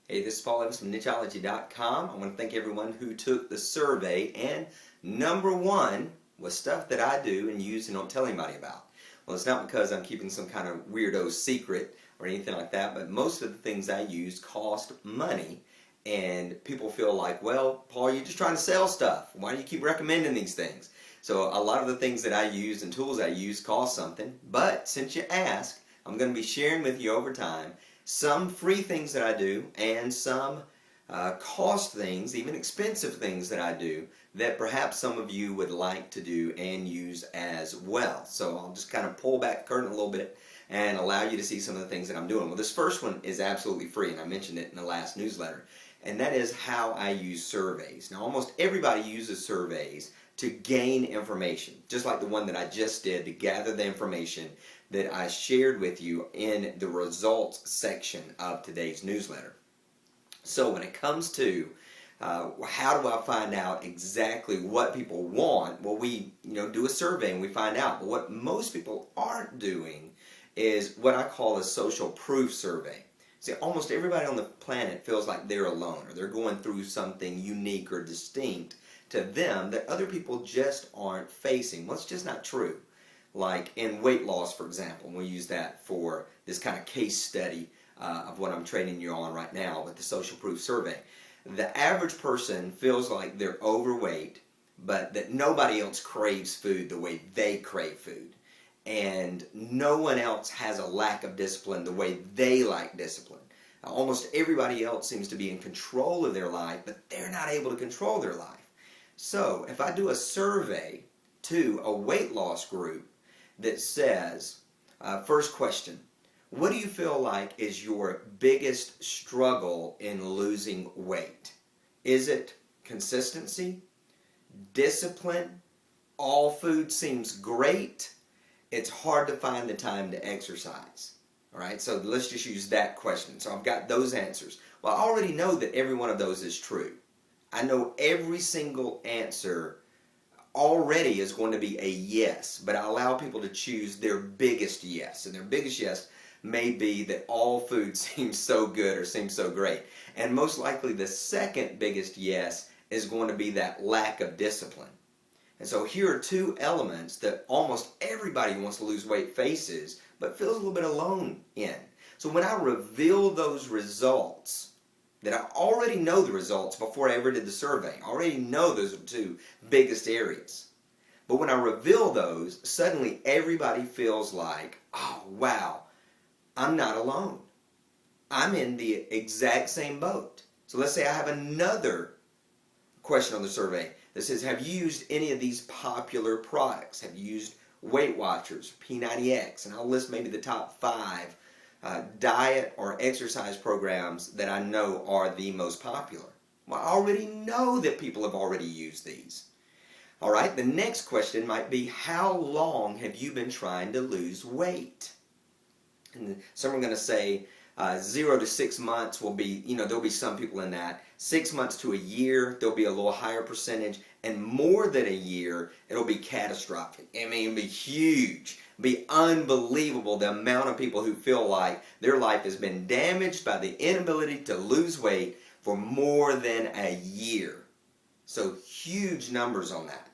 Hey, this is Paul Evans from nicheology.com. I want to thank everyone who took the survey, and number one was stuff that I do and use and don't tell anybody about. Well, it's not because I'm keeping some kind of weirdo secret or anything like that, but most of the things I use cost money, and people feel like, well, Paul, you're just trying to sell stuff. Why do you keep recommending these things? So a lot of the things that I use and tools I use cost something, but since you asked, I'm going to be sharing with you over time some free things that I do and some cost things, even expensive things that I do that perhaps some of you would like to do and use as well. So I'll just kind of pull back the curtain a little bit and allow you to see some of the things that I'm doing. Well, this first one is absolutely free, and I mentioned it in the last newsletter, and that is how I use surveys. Now, almost everybody uses surveys to gain information, just like the one that I just did to gather the information that I shared with you in the results section of today's newsletter. So when it comes to how do I find out exactly what people want, well, we do a survey and we find out. But what most people aren't doing is what I call a social proof survey. See, almost everybody on the planet feels like they're alone, or they're going through something unique or distinct to them that other people just aren't facing. Well, it's just not true. Like in weight loss, for example, and we use that for this kind of case study of what I'm training you on right now with the social proof survey. The average person feels like they're overweight, but that nobody else craves food the way they crave food. And no one else has a lack of discipline the way they like discipline. Almost everybody else seems to be in control of their life, but they're not able to control their life. So if I do a survey to a weight loss group that says, first question, what do you feel like is your biggest struggle in losing weight? Is it consistency, discipline, all food seems great, it's hard to find the time to exercise? All right, so let's just use that question. So I've got those answers. Well, I already know that every one of those is true. I know every single answer already is going to be a yes, but I allow people to choose their biggest yes. And their biggest yes may be that all food seems so good or seems so great. And most likely the second biggest yes is going to be that lack of discipline. And so here are two elements that almost everybody who wants to lose weight faces, but feels a little bit alone in. So when I reveal those results, that I already know the results before I ever did the survey. I already know those are the two biggest areas. But when I reveal those, suddenly everybody feels like, oh, wow, I'm not alone. I'm in the exact same boat. So let's say I have another question on the survey that says, have you used any of these popular products? Have you used Weight Watchers, P90X? And I'll list maybe the top 5 diet or exercise programs that I know are the most popular. Well, I already know that people have already used these. All right, the next question might be, how long have you been trying to lose weight? And some are going to say 0 to 6 months will be, there'll be some people in that. 6 months to a year, there'll be a little higher percentage. And more than a year, it'll be catastrophic. I mean, it'll be huge. It'll be unbelievable the amount of people who feel like their life has been damaged by the inability to lose weight for more than a year. So huge numbers on that.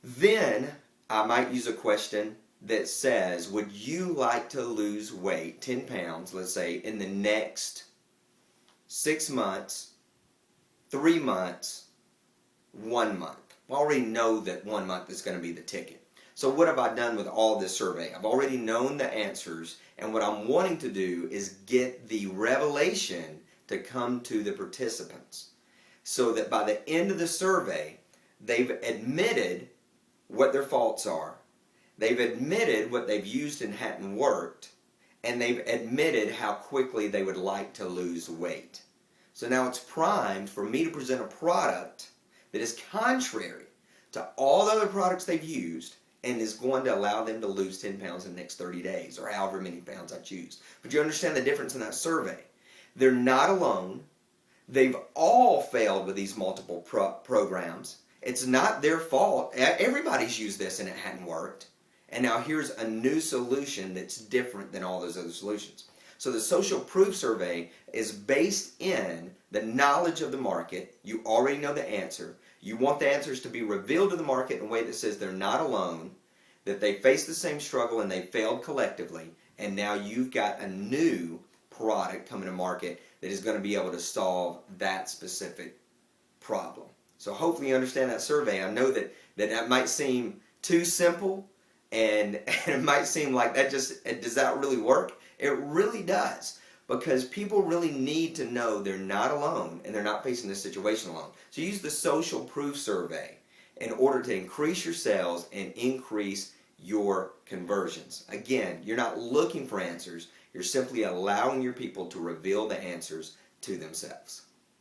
Then I might use a question that says, would you like to lose weight, 10 pounds, let's say, in the next 6 months, 3 months, 1 month? I already know that 1 month is going to be the ticket. So what have I done with all this survey? I've already known the answers, and what I'm wanting to do is get the revelation to come to the participants so that by the end of the survey, they've admitted what their faults are, they've admitted what they've used and hadn't worked, and they've admitted how quickly they would like to lose weight. So now it's primed for me to present a product that is contrary to all the other products they've used and is going to allow them to lose 10 pounds in the next 30 days or however many pounds I choose. But you understand the difference in that survey. They're not alone. They've all failed with these multiple programs. It's not their fault. Everybody's used this and it hadn't worked. And now here's a new solution that's different than all those other solutions. So the social proof survey is based in the knowledge of the market. You already know the answer. You want the answers to be revealed to the market in a way that says they're not alone, that they face the same struggle and they failed collectively, and now you've got a new product coming to market that is going to be able to solve that specific problem. So hopefully you understand that survey. I know that might seem too simple, and it might seem like does that really work? It really does, because people really need to know they're not alone and they're not facing this situation alone. So use the social proof survey in order to increase your sales and increase your conversions. Again, you're not looking for answers. You're simply allowing your people to reveal the answers to themselves.